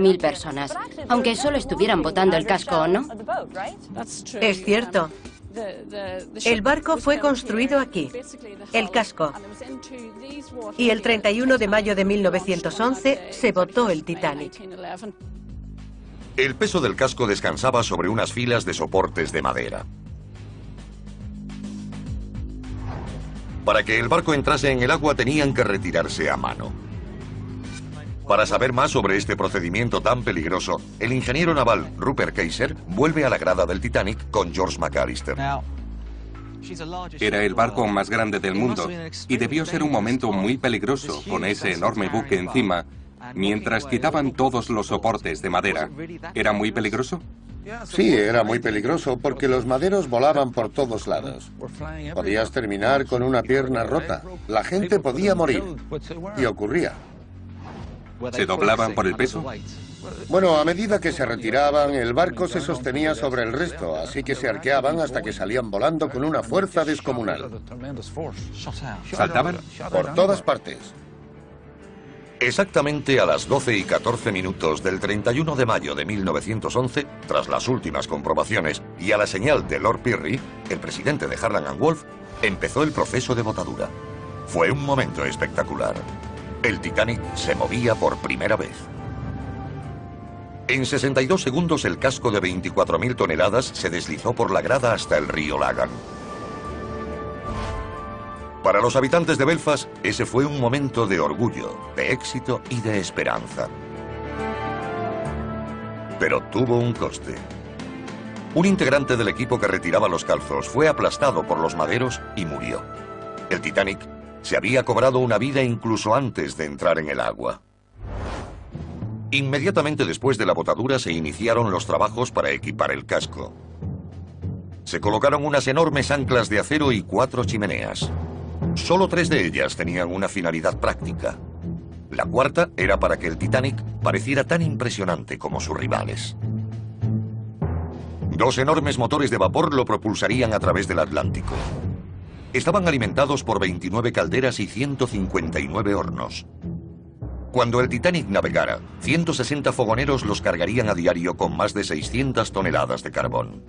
10.000 personas, aunque solo estuvieran botando el casco o no. Es cierto. El barco fue construido aquí, el casco. Y el 31 de mayo de 1911 se botó el Titanic. El peso del casco descansaba sobre unas filas de soportes de madera. Para que el barco entrase en el agua tenían que retirarse a mano. Para saber más sobre este procedimiento tan peligroso, el ingeniero naval Rupert Kaiser vuelve a la grada del Titanic con George McAllister. Era el barco más grande del mundo y debió ser un momento muy peligroso con ese enorme buque encima mientras quitaban todos los soportes de madera. ¿Era muy peligroso? Sí, era muy peligroso porque los maderos volaban por todos lados. Podías terminar con una pierna rota. La gente podía morir. Y ocurría. ¿Se doblaban por el peso? Bueno, a medida que se retiraban, el barco se sostenía sobre el resto, así que se arqueaban hasta que salían volando con una fuerza descomunal. ¿Saltaban? Por todas partes. Exactamente a las 12:14 del 31 de mayo de 1911, tras las últimas comprobaciones y a la señal de Lord Pirrie, el presidente de Harland and Wolff, empezó el proceso de botadura. Fue un momento espectacular. El Titanic se movía por primera vez. En 62 segundos el casco de 24.000 toneladas se deslizó por la grada hasta el río Lagan. Para los habitantes de Belfast, ese fue un momento de orgullo, de éxito y de esperanza. Pero tuvo un coste. Un integrante del equipo que retiraba los calzos fue aplastado por los maderos y murió. El Titanic se había cobrado una vida incluso antes de entrar en el agua. Inmediatamente después de la botadura se iniciaron los trabajos para equipar el casco. Se colocaron unas enormes anclas de acero y 4 chimeneas. Solo 3 de ellas tenían una finalidad práctica. La cuarta era para que el Titanic pareciera tan impresionante como sus rivales. 2 enormes motores de vapor lo propulsarían a través del Atlántico. Estaban alimentados por 29 calderas y 159 hornos. Cuando el Titanic navegara, 160 fogoneros los cargarían a diario con más de 600 toneladas de carbón.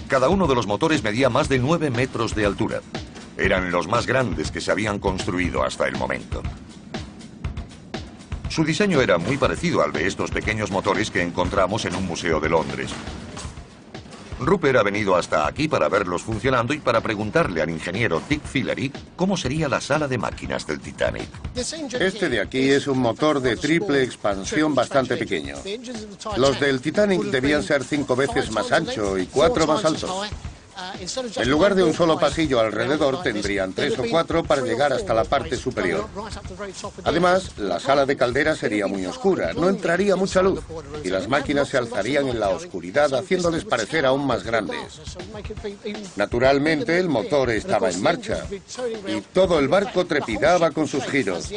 Cada uno de los motores medía más de 9 metros de altura. Eran los más grandes que se habían construido hasta el momento. Su diseño era muy parecido al de estos pequeños motores que encontramos en un museo de Londres. Rupert ha venido hasta aquí para verlos funcionando y para preguntarle al ingeniero Dick Fillery cómo sería la sala de máquinas del Titanic. Este de aquí es un motor de triple expansión bastante pequeño. Los del Titanic debían ser 5 veces más ancho y 4 más altos. En lugar de un solo pasillo alrededor, tendrían 3 o 4 para llegar hasta la parte superior. Además, la sala de caldera sería muy oscura, no entraría mucha luz, y las máquinas se alzarían en la oscuridad, haciéndoles parecer aún más grandes. Naturalmente, el motor estaba en marcha, y todo el barco trepidaba con sus giros.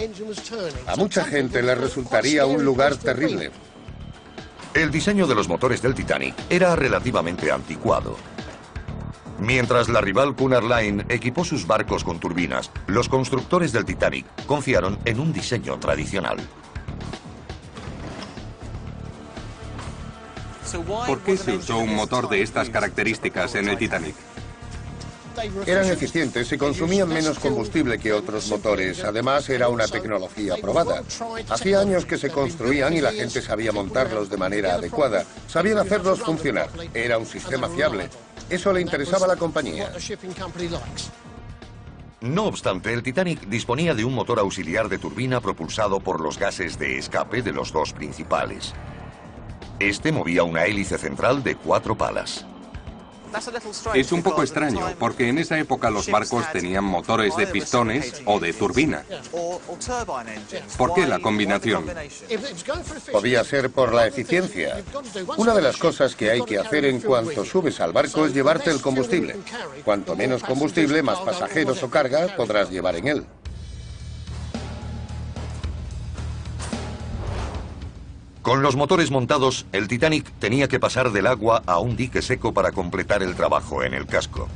A mucha gente le resultaría un lugar terrible. El diseño de los motores del Titanic era relativamente anticuado. Mientras la rival Cunard Line equipó sus barcos con turbinas, los constructores del Titanic confiaron en un diseño tradicional. ¿Por qué se usó un motor de estas características en el Titanic? Eran eficientes y consumían menos combustible que otros motores. Además, era una tecnología probada. Hacía años que se construían y la gente sabía montarlos de manera adecuada. Sabían hacerlos funcionar. Era un sistema fiable. Eso le interesaba a la compañía. No obstante, el Titanic disponía de un motor auxiliar de turbina propulsado por los gases de escape de los 2 principales. Este movía una hélice central de 4 palas. Es un poco extraño, porque en esa época los barcos tenían motores de pistones o de turbina. ¿Por qué la combinación? Podía ser por la eficiencia. Una de las cosas que hay que hacer en cuanto subes al barco es llevarte el combustible. Cuanto menos combustible, más pasajeros o carga podrás llevar en él. Con los motores montados, el Titanic tenía que pasar del agua a un dique seco para completar el trabajo en el casco.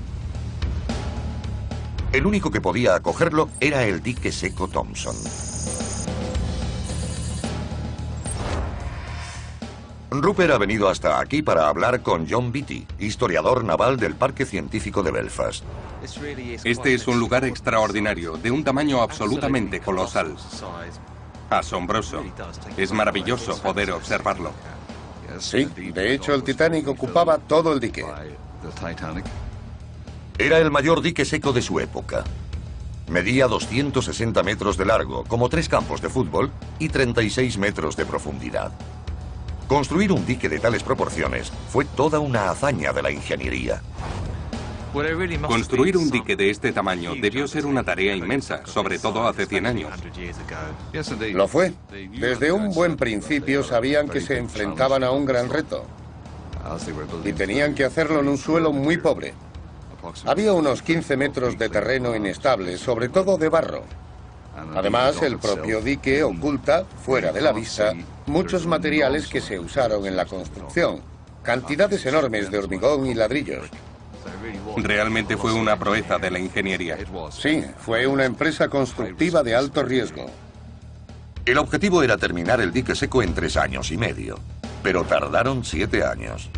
El único que podía acogerlo era el dique seco Thompson. Rupert ha venido hasta aquí para hablar con John Beattie, historiador naval del Parque Científico de Belfast. Este es un lugar extraordinario, de un tamaño absolutamente colosal. Asombroso. Es maravilloso poder observarlo. Sí, de hecho el Titanic ocupaba todo el dique. Era el mayor dique seco de su época. Medía 260 metros de largo, como 3 campos de fútbol, y 36 metros de profundidad. Construir un dique de tales proporciones fue toda una hazaña de la ingeniería. Construir un dique de este tamaño debió ser una tarea inmensa, sobre todo hace 100 años. Lo fue. Desde un buen principio sabían que se enfrentaban a un gran reto. Y tenían que hacerlo en un suelo muy pobre. Había unos 15 metros de terreno inestable, sobre todo de barro. Además, el propio dique oculta, fuera de la vista, muchos materiales que se usaron en la construcción. Cantidades enormes de hormigón y ladrillos. Realmente fue una proeza de la ingeniería. Sí, fue una empresa constructiva de alto riesgo. El objetivo era terminar el dique seco en 3 años y medio, pero tardaron 7 años.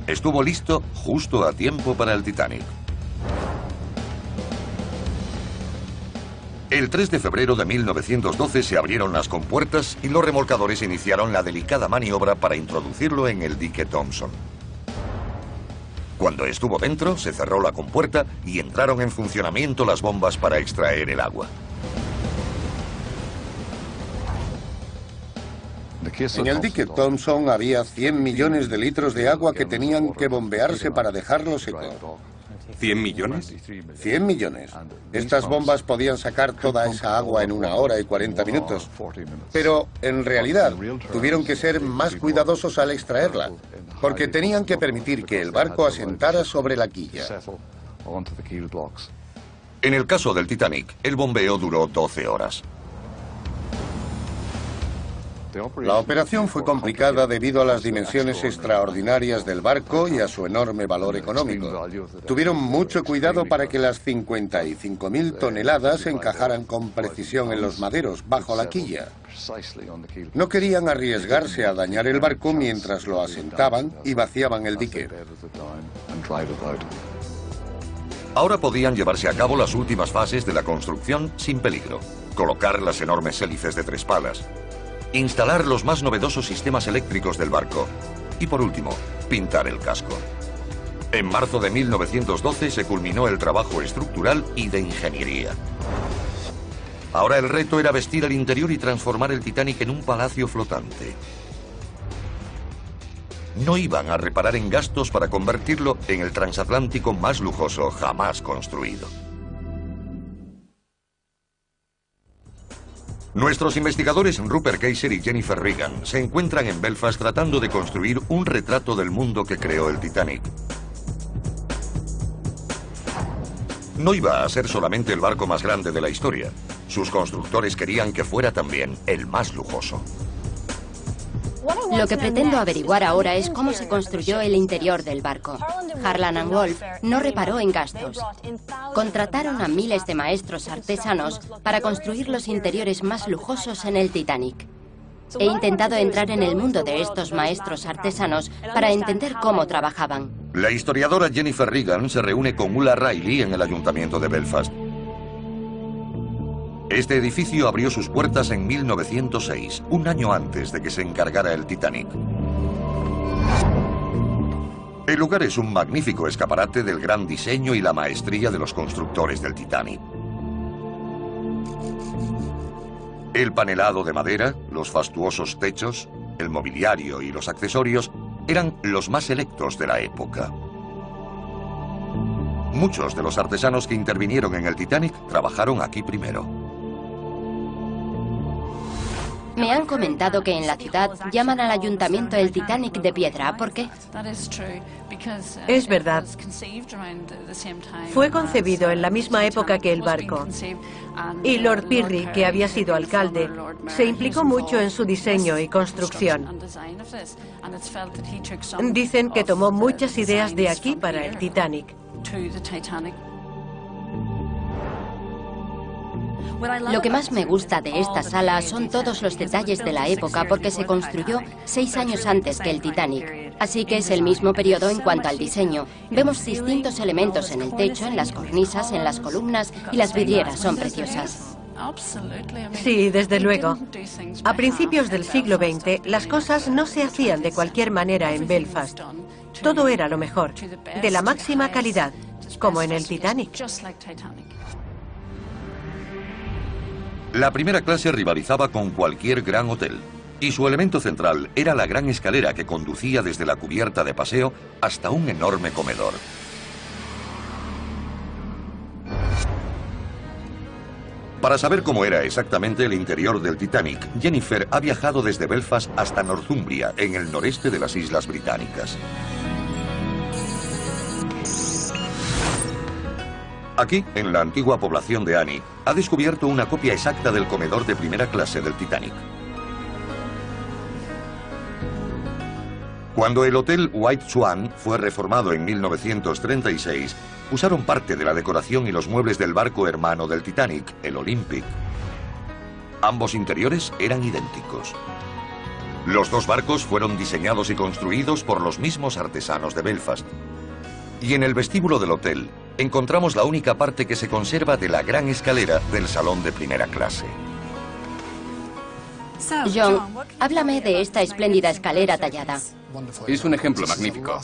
Estuvo listo justo a tiempo para el Titanic. El 3 de febrero de 1912 se abrieron las compuertas y los remolcadores iniciaron la delicada maniobra para introducirlo en el dique Thompson. Cuando estuvo dentro, se cerró la compuerta y entraron en funcionamiento las bombas para extraer el agua. En el dique Thompson había 100 millones de litros de agua que tenían que bombearse para dejarlo seco. ¿100 millones? 100 millones. Estas bombas podían sacar toda esa agua en 1 hora y 40 minutos. Pero, en realidad, tuvieron que ser más cuidadosos al extraerla, porque tenían que permitir que el barco asentara sobre la quilla. En el caso del Titanic, el bombeo duró 12 horas. La operación fue complicada debido a las dimensiones extraordinarias del barco y a su enorme valor económico. Tuvieron mucho cuidado para que las 55.000 toneladas encajaran con precisión en los maderos, bajo la quilla. No querían arriesgarse a dañar el barco mientras lo asentaban y vaciaban el dique. Ahora podían llevarse a cabo las últimas fases de la construcción sin peligro. Colocar las enormes hélices de 3 palas. Instalar los más novedosos sistemas eléctricos del barco. Y por último, pintar el casco. En marzo de 1912 se culminó el trabajo estructural y de ingeniería. Ahora el reto era vestir el interior y transformar el Titanic en un palacio flotante. No iban a reparar en gastos para convertirlo en el transatlántico más lujoso jamás construido. Nuestros investigadores Rupert Kayser y Jennifer Regan se encuentran en Belfast tratando de construir un retrato del mundo que creó el Titanic. No iba a ser solamente el barco más grande de la historia. Sus constructores querían que fuera también el más lujoso. Lo que pretendo averiguar ahora es cómo se construyó el interior del barco. Harland & Wolff no reparó en gastos. Contrataron a miles de maestros artesanos para construir los interiores más lujosos en el Titanic. He intentado entrar en el mundo de estos maestros artesanos para entender cómo trabajaban. La historiadora Jennifer Regan se reúne con Ulla Riley en el ayuntamiento de Belfast. Este edificio abrió sus puertas en 1906, un año antes de que se encargara el Titanic. El lugar es un magnífico escaparate del gran diseño y la maestría de los constructores del Titanic. El panelado de madera, los fastuosos techos, el mobiliario y los accesorios eran los más selectos de la época. Muchos de los artesanos que intervinieron en el Titanic trabajaron aquí primero. Me han comentado que en la ciudad llaman al ayuntamiento el Titanic de piedra. ¿Por qué? Es verdad. Fue concebido en la misma época que el barco. Y Lord Pirrie, que había sido alcalde, se implicó mucho en su diseño y construcción. Dicen que tomó muchas ideas de aquí para el Titanic. Lo que más me gusta de esta sala son todos los detalles de la época porque se construyó 6 años antes que el Titanic. Así que es el mismo periodo en cuanto al diseño. Vemos distintos elementos en el techo, en las cornisas, en las columnas y las vidrieras son preciosas. Sí, desde luego. A principios del siglo XX, las cosas no se hacían de cualquier manera en Belfast. Todo era lo mejor, de la máxima calidad, como en el Titanic. La primera clase rivalizaba con cualquier gran hotel, y su elemento central era la gran escalera que conducía desde la cubierta de paseo hasta un enorme comedor. Para saber cómo era exactamente el interior del Titanic, Jennifer ha viajado desde Belfast hasta Northumbria, en el noreste de las Islas Británicas. Aquí, en la antigua población de Annie, ha descubierto una copia exacta del comedor de primera clase del Titanic. Cuando el Hotel White Swan fue reformado en 1936, usaron parte de la decoración y los muebles del barco hermano del Titanic, el Olympic. Ambos interiores eran idénticos. Los dos barcos fueron diseñados y construidos por los mismos artesanos de Belfast. Y en el vestíbulo del hotel encontramos la única parte que se conserva de la gran escalera del salón de primera clase. John, háblame de esta espléndida escalera tallada. Es un ejemplo magnífico.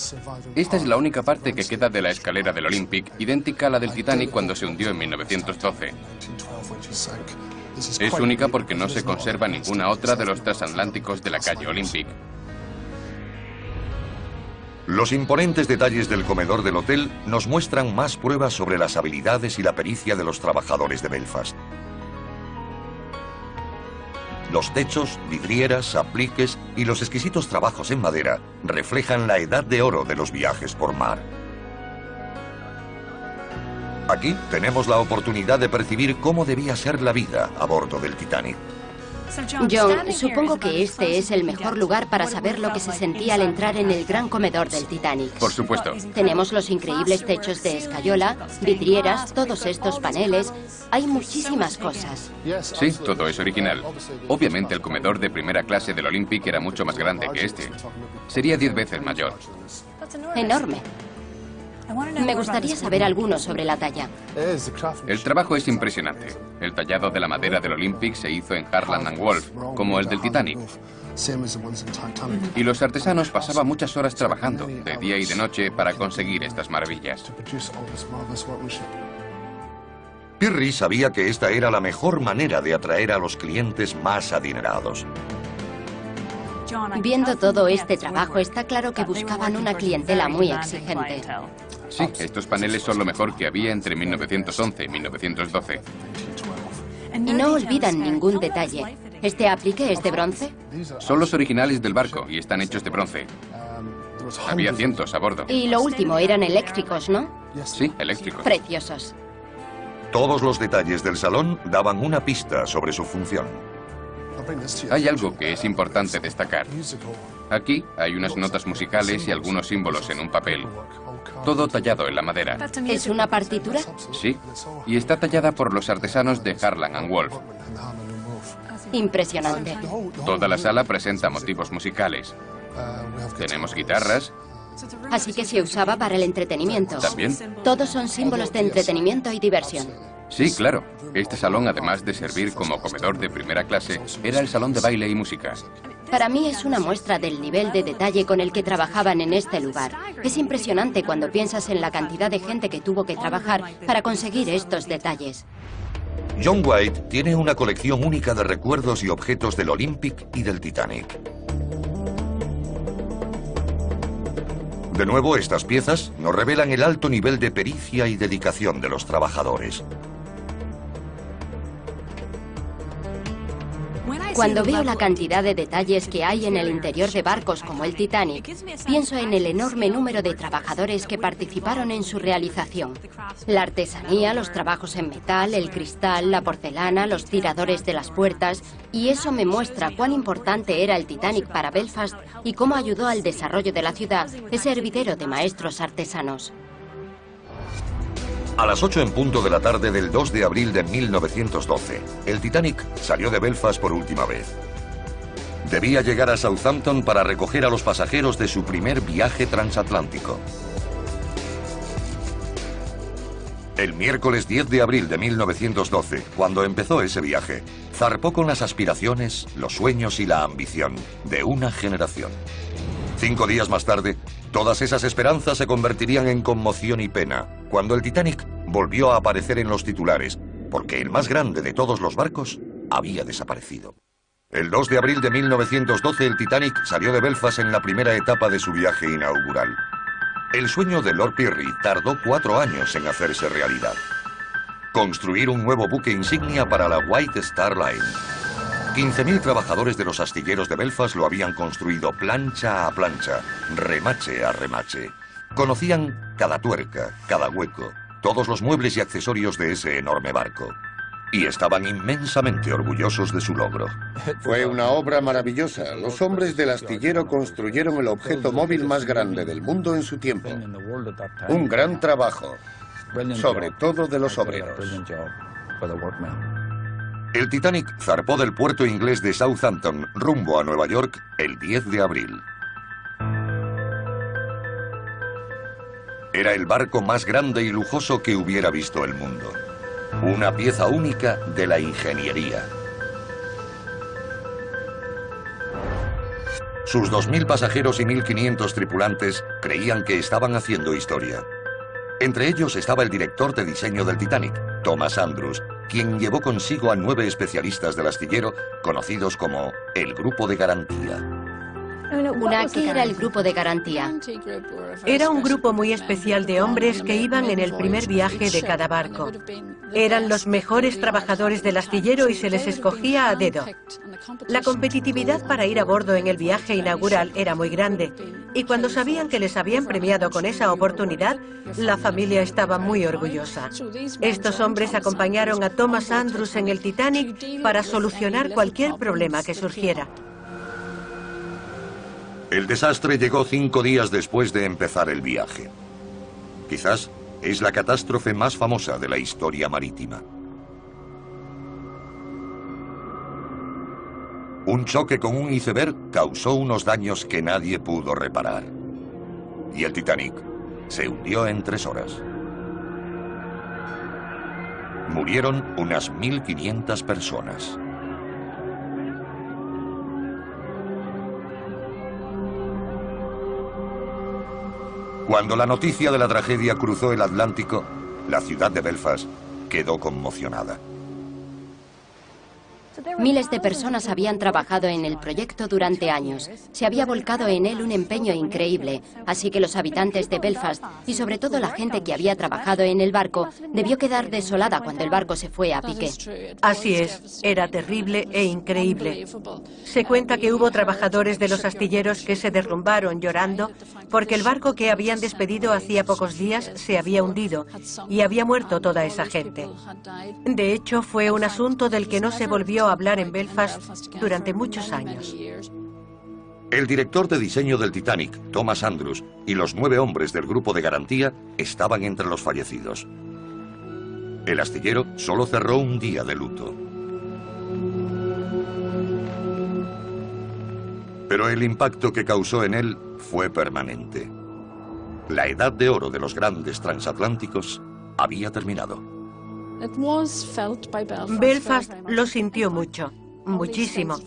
Esta es la única parte que queda de la escalera del Olympic, idéntica a la del Titanic cuando se hundió en 1912. Es única porque no se conserva ninguna otra de los transatlánticos de la calle Olympic. Los imponentes detalles del comedor del hotel nos muestran más pruebas sobre las habilidades y la pericia de los trabajadores de Belfast. Los techos, vidrieras, apliques y los exquisitos trabajos en madera reflejan la edad de oro de los viajes por mar. Aquí tenemos la oportunidad de percibir cómo debía ser la vida a bordo del Titanic. John, supongo que este es el mejor lugar para saber lo que se sentía al entrar en el gran comedor del Titanic. Por supuesto. Tenemos los increíbles techos de escayola, vidrieras, todos estos paneles. Hay muchísimas cosas. Sí, todo es original. Obviamente el comedor de primera clase del Olympic era mucho más grande que este. Sería 10 veces mayor. Enorme. Me gustaría saber alguno sobre la talla. El trabajo es impresionante. El tallado de la madera del Olympic se hizo en Harland & Wolff, como el del Titanic. Y los artesanos pasaban muchas horas trabajando, de día y de noche, para conseguir estas maravillas. Pirrie sabía que esta era la mejor manera de atraer a los clientes más adinerados. Viendo todo este trabajo, está claro que buscaban una clientela muy exigente. Sí, estos paneles son lo mejor que había entre 1911 y 1912. Y no olvidan ningún detalle. ¿Este aplique es de bronce? Son los originales del barco y están hechos de bronce. Había cientos a bordo. Y lo último, eran eléctricos, ¿no? Sí, eléctricos. Preciosos. Todos los detalles del salón daban una pista sobre su función. Hay algo que es importante destacar. Aquí hay unas notas musicales y algunos símbolos en un papel. Todo tallado en la madera. ¿Es una partitura? Sí, y está tallada por los artesanos de Harland & Wolff. Impresionante. Toda la sala presenta motivos musicales. Tenemos guitarras. Así que se usaba para el entretenimiento. También. Todos son símbolos de entretenimiento y diversión. Sí, claro. Este salón, además de servir como comedor de primera clase, era el salón de baile y música. Para mí es una muestra del nivel de detalle con el que trabajaban en este lugar. Es impresionante cuando piensas en la cantidad de gente que tuvo que trabajar para conseguir estos detalles. John White tiene una colección única de recuerdos y objetos del Olympic y del Titanic. De nuevo, estas piezas nos revelan el alto nivel de pericia y dedicación de los trabajadores. Cuando veo la cantidad de detalles que hay en el interior de barcos como el Titanic, pienso en el enorme número de trabajadores que participaron en su realización. La artesanía, los trabajos en metal, el cristal, la porcelana, los tiradores de las puertas, y eso me muestra cuán importante era el Titanic para Belfast y cómo ayudó al desarrollo de la ciudad ese hervidero de maestros artesanos. A las 8 en punto de la tarde del 2 de abril de 1912, el Titanic salió de Belfast por última vez. Debía llegar a Southampton para recoger a los pasajeros de su primer viaje transatlántico. El miércoles 10 de abril de 1912, cuando empezó ese viaje, zarpó con las aspiraciones, los sueños y la ambición de una generación. 5 días más tarde, todas esas esperanzas se convertirían en conmoción y pena, cuando el Titanic volvió a aparecer en los titulares, porque el más grande de todos los barcos había desaparecido. El 2 de abril de 1912, el Titanic salió de Belfast en la primera etapa de su viaje inaugural. El sueño de Lord Pirrie tardó 4 años en hacerse realidad. Construir un nuevo buque insignia para la White Star Line. 15.000 trabajadores de los astilleros de Belfast lo habían construido plancha a plancha, remache a remache. Conocían cada tuerca, cada hueco, todos los muebles y accesorios de ese enorme barco. Y estaban inmensamente orgullosos de su logro. Fue una obra maravillosa. Los hombres del astillero construyeron el objeto móvil más grande del mundo en su tiempo. Un gran trabajo, sobre todo de los obreros. El Titanic zarpó del puerto inglés de Southampton rumbo a Nueva York el 10 de abril. Era el barco más grande y lujoso que hubiera visto el mundo. Una pieza única de la ingeniería. Sus 2.000 pasajeros y 1.500 tripulantes creían que estaban haciendo historia. Entre ellos estaba el director de diseño del Titanic, Thomas Andrews, quien llevó consigo a 9 especialistas del astillero, conocidos como el Grupo de Garantía. ¿Qué era el Grupo de Garantía? Era un grupo muy especial de hombres que iban en el primer viaje de cada barco. Eran los mejores trabajadores del astillero y se les escogía a dedo. La competitividad para ir a bordo en el viaje inaugural era muy grande, y cuando sabían que les habían premiado con esa oportunidad, la familia estaba muy orgullosa. Estos hombres acompañaron a Thomas Andrews en el Titanic para solucionar cualquier problema que surgiera. El desastre llegó 5 días después de empezar el viaje. Quizás es la catástrofe más famosa de la historia marítima. Un choque con un iceberg causó unos daños que nadie pudo reparar. Y el Titanic se hundió en 3 horas. Murieron unas 1.500 personas. Cuando la noticia de la tragedia cruzó el Atlántico, la ciudad de Belfast quedó conmocionada. Miles de personas habían trabajado en el proyecto durante años. Se había volcado en él un empeño increíble, así que los habitantes de Belfast, y sobre todo la gente que había trabajado en el barco, debió quedar desolada cuando el barco se fue a pique. Así es, era terrible e increíble. Se cuenta que hubo trabajadores de los astilleros que se derrumbaron llorando porque el barco que habían despedido hacía pocos días se había hundido y había muerto toda esa gente. De hecho, fue un asunto del que no se volvió a hablar en Belfast durante muchos años. El director de diseño del Titanic, Thomas Andrews, y los 9 hombres del Grupo de Garantía estaban entre los fallecidos. El astillero solo cerró un día de luto. Pero el impacto que causó en él fue permanente. La edad de oro de los grandes transatlánticos había terminado. Belfast lo sintió mucho, muchísimo.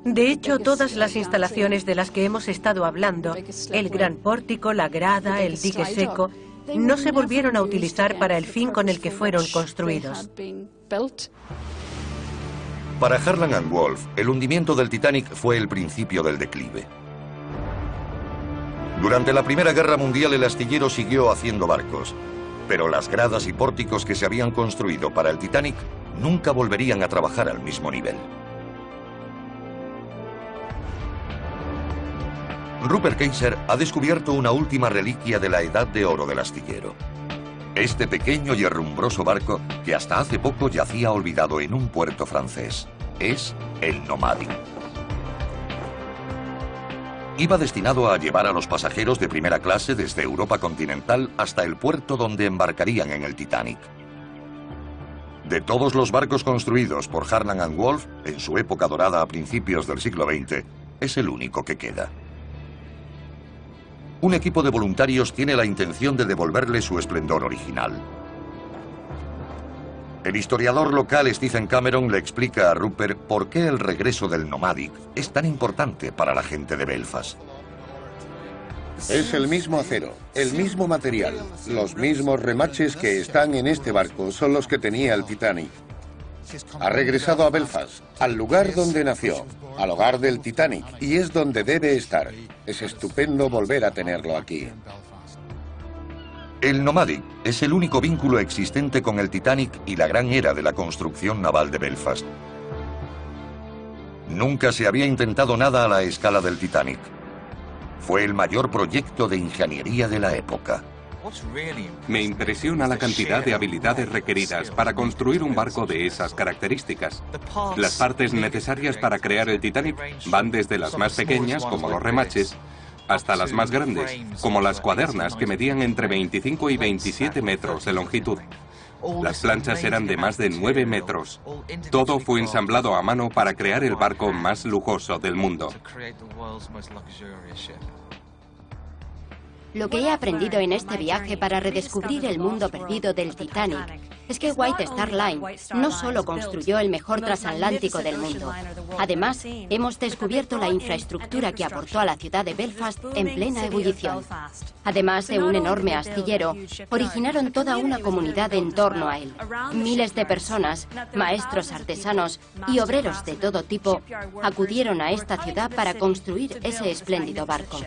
De hecho, todas las instalaciones de las que hemos estado hablando, el gran pórtico, la grada, el dique seco, no se volvieron a utilizar para el fin con el que fueron construidos. Para Harland and Wolff, el hundimiento del Titanic fue el principio del declive. Durante la Primera Guerra Mundial el astillero siguió haciendo barcos, pero las gradas y pórticos que se habían construido para el Titanic nunca volverían a trabajar al mismo nivel. Rupert Kayser ha descubierto una última reliquia de la edad de oro del astillero. Este pequeño y herrumbroso barco, que hasta hace poco yacía olvidado en un puerto francés, es el Nomadic. Iba destinado a llevar a los pasajeros de primera clase desde Europa continental hasta el puerto donde embarcarían en el Titanic. De todos los barcos construidos por Harland & Wolff en su época dorada a principios del siglo XX, es el único que queda. Un equipo de voluntarios tiene la intención de devolverle su esplendor original. El historiador local Stephen Cameron le explica a Rupert por qué el regreso del Nomadic es tan importante para la gente de Belfast. Es el mismo acero, el mismo material, los mismos remaches que están en este barco son los que tenía el Titanic. Ha regresado a Belfast, al lugar donde nació, al hogar del Titanic, y es donde debe estar. Es estupendo volver a tenerlo aquí. El Nomadic es el único vínculo existente con el Titanic y la gran era de la construcción naval de Belfast. Nunca se había intentado nada a la escala del Titanic. Fue el mayor proyecto de ingeniería de la época. Me impresiona la cantidad de habilidades requeridas para construir un barco de esas características. Las partes necesarias para crear el Titanic van desde las más pequeñas, como los remaches, hasta las más grandes, como las cuadernas, que medían entre 25 y 27 metros de longitud. Las planchas eran de más de 9 metros. Todo fue ensamblado a mano para crear el barco más lujoso del mundo. Lo que he aprendido en este viaje para redescubrir el mundo perdido del Titanic es que White Star Line no solo construyó el mejor transatlántico del mundo, además hemos descubierto la infraestructura que aportó a la ciudad de Belfast en plena ebullición. Además de un enorme astillero, originaron toda una comunidad en torno a él. Miles de personas, maestros artesanos y obreros de todo tipo acudieron a esta ciudad para construir ese espléndido barco.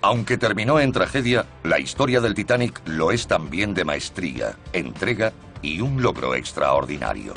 Aunque terminó en tragedia, la historia del Titanic lo es también de maestría, entrega y un logro extraordinario.